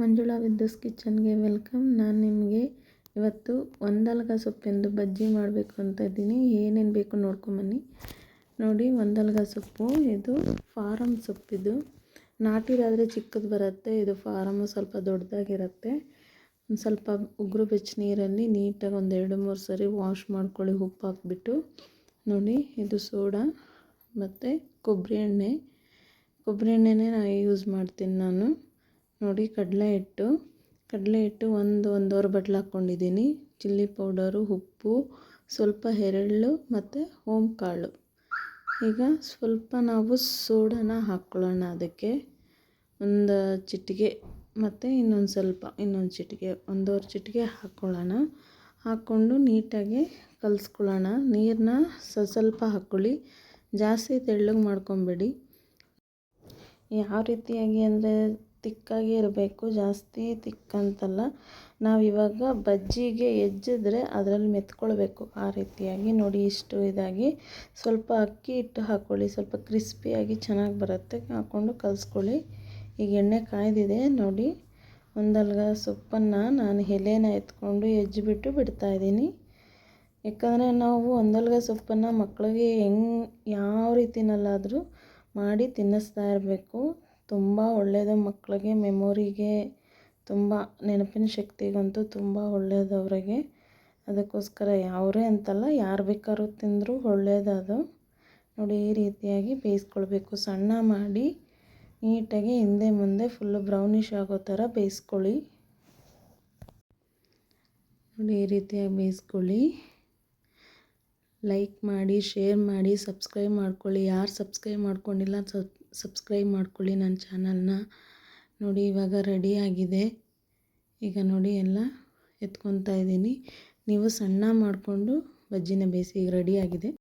Manjula ವಿದ್ಯುಸ್ ಕಿಚನ್ಗೆ welcome. ನಾನು ನಿಮಗೆ ಇವತ್ತು ಒಂದಲ್ಗ ಸೊಪ್ಪಿಂದು ಬಜ್ಜಿ ಮಾಡಬೇಕು ಅಂತ ಇದ್ದೀನಿ. ಏನೇನು ಬೇಕು ನೋಡ್ಕೊಂಬನ್ನಿ. ನೋಡಿ, ಒಂದಲ್ಗ ಸೊಪ್ಪು, ಇದು ಫಾರಮ್ ಸೊಪ್ಪಿದು. ನಾಟಿದಾದರೆ ಚಿಕ್ಕದು ಬರುತ್ತೆ, ಇದು ಫಾರಮ್ಮು ಸ್ವಲ್ಪ ದೊಡ್ಡದಾಗಿರುತ್ತೆ. ಒಂದು ಸ್ವಲ್ಪ ಉಗುರು ಬೆಚ್ಚ ನೀರಲ್ಲಿ ನೀಟಾಗಿ ಒಂದು 2-3 ಸರಿ ವಾಶ್ ಮಾಡ್ಕೊಳ್ಳಿ, ಉಪ್ಪು ಹಾಕ್ಬಿಟ್ಟು. ನೋಡಿ, ಇದು ಸೋಡಾ ಮತ್ತು ಕೊಬ್ಬರಿ ಎಣ್ಣೆನೇ ಯೂಸ್ ಮಾಡ್ತೀನಿ ನಾನು. ನೋಡಿ, ಕಡಲೆ ಹಿಟ್ಟು ಒಂದೂವರೆ ಬಟ್ಲು ಹಾಕ್ಕೊಂಡಿದ್ದೀನಿ. ಚಿಲ್ಲಿ ಪೌಡರು, ಉಪ್ಪು, ಸ್ವಲ್ಪ ಎಳ್ಳು ಮತ್ತು ಓಮ್ ಕಾಳು. ಈಗ ಸ್ವಲ್ಪ ನಾವು ಸೋಡಾನ ಹಾಕ್ಕೊಳ್ಳೋಣ. ಅದಕ್ಕೆ ಒಂದು ಚಿಟಿಕೆ ಮತ್ತು ಇನ್ನೊಂದು ಚಿಟಿಕೆ, ಒಂದೂವರೆ ಚಿಟಿಕೆ ಹಾಕ್ಕೊಳ್ಳೋಣ. ಹಾಕ್ಕೊಂಡು ನೀಟಾಗಿ ಕಲಿಸ್ಕೊಳ್ಳೋಣ. ನೀರನ್ನ ಸ್ವಲ್ಪ ಹಾಕ್ಕೊಳ್ಳಿ, ಜಾಸ್ತಿ ತೆಳ್ಳಗೆ ಮಾಡ್ಕೊಬೇಡಿ. ಯಾವ ರೀತಿಯಾಗಿ ಅಂದರೆ ತಿಕ್ಕಾಗಿ ಇರಬೇಕು, ಜಾಸ್ತಿ ತಿಕ್ಕಂತಲ್ಲ. ನಾವಿವಾಗ ಬಜ್ಜಿಗೆ ಎಜ್ಜಿದ್ರೆ ಅದರಲ್ಲಿ ಮೆತ್ಕೊಳ್ಬೇಕು, ಆ ರೀತಿಯಾಗಿ. ನೋಡಿ, ಇಷ್ಟು ಇದಾಗಿ ಸ್ವಲ್ಪ ಅಕ್ಕಿ ಹಿಟ್ಟು ಹಾಕ್ಕೊಳ್ಳಿ, ಸ್ವಲ್ಪ ಕ್ರಿಸ್ಪಿಯಾಗಿ ಚೆನ್ನಾಗಿ ಬರುತ್ತೆ. ಹಾಕ್ಕೊಂಡು ಕಲಿಸ್ಕೊಳ್ಳಿ. ಈಗ ಎಣ್ಣೆ ಕಾಯ್ದಿದೆ. ನೋಡಿ, ಒಂದಲ್ಗ ಸೊಪ್ಪನ್ನು ನಾನು ಎಲೆನ ಎತ್ಕೊಂಡು ಎಜ್ಜಿಬಿಟ್ಟು ಬಿಡ್ತಾಯಿದ್ದೀನಿ. ಯಾಕಂದರೆ ನಾವು ಒಂದಲ್ಗ ಸೊಪ್ಪನ್ನು ಮಕ್ಕಳಿಗೆ ಯಾವ ರೀತಿಯಲ್ಲಾದರೂ ಮಾಡಿ ತಿನ್ನಿಸ್ತಾ ಇರಬೇಕು. ತುಂಬ ಒಳ್ಳೆಯದು ಮಕ್ಕಳಿಗೆ, ಮೆಮೊರಿಗೆ, ತುಂಬ ನೆನಪಿನ ಶಕ್ತಿಗಂತೂ ತುಂಬ ಒಳ್ಳೆಯದು ಅವರಿಗೆ. ಅದಕ್ಕೋಸ್ಕರ ಯಾವರೇ ಅಂತಲ್ಲ, ಯಾರು ಬೇಕಾದ್ರೂ ತಿಂದರೂ ಒಳ್ಳೆಯದದು. ನೋಡಿ, ಈ ರೀತಿಯಾಗಿ ಬೇಯಿಸ್ಕೊಳ್ಬೇಕು. ಸಣ್ಣ ಮಾಡಿ ನೀಟಾಗಿ ಹಿಂದೆ ಮುಂದೆ ಫುಲ್ಲು ಬ್ರೌನಿಷ್ ಆಗೋ ಥರ ಬೇಯಿಸ್ಕೊಳ್ಳಿ. ನೋಡಿ, ಈ ರೀತಿಯಾಗಿ ಬೇಯಿಸ್ಕೊಳ್ಳಿ. ಲೈಕ್ ಮಾಡಿ, ಶೇರ್ ಮಾಡಿ, ಸಬ್ಸ್ಕ್ರೈಬ್ ಮಾಡ್ಕೊಳ್ಳಿ. ಯಾರು ಸಬ್ಸ್ಕ್ರೈಬ್ ಮಾಡ್ಕೊಂಡಿಲ್ಲ ಸಬ್ಸ್ಕ್ರೈಬ್ ಮಾಡ್ಕೊಳ್ಳಿ ನನ್ನ ಚಾನಲ್ನ. ನೋಡಿ, ಇವಾಗ ರೆಡಿಯಾಗಿದೆ. ಈಗ ನೋಡಿ, ಎಲ್ಲ ಎತ್ಕೊತಾ ಇದ್ದೀನಿ. ನೀವು ಸಣ್ಣ ಮಾಡಿಕೊಂಡು ಬಜ್ಜಿನ ಬೇಯಿಸಿ. ಈಗ ರೆಡಿಯಾಗಿದೆ.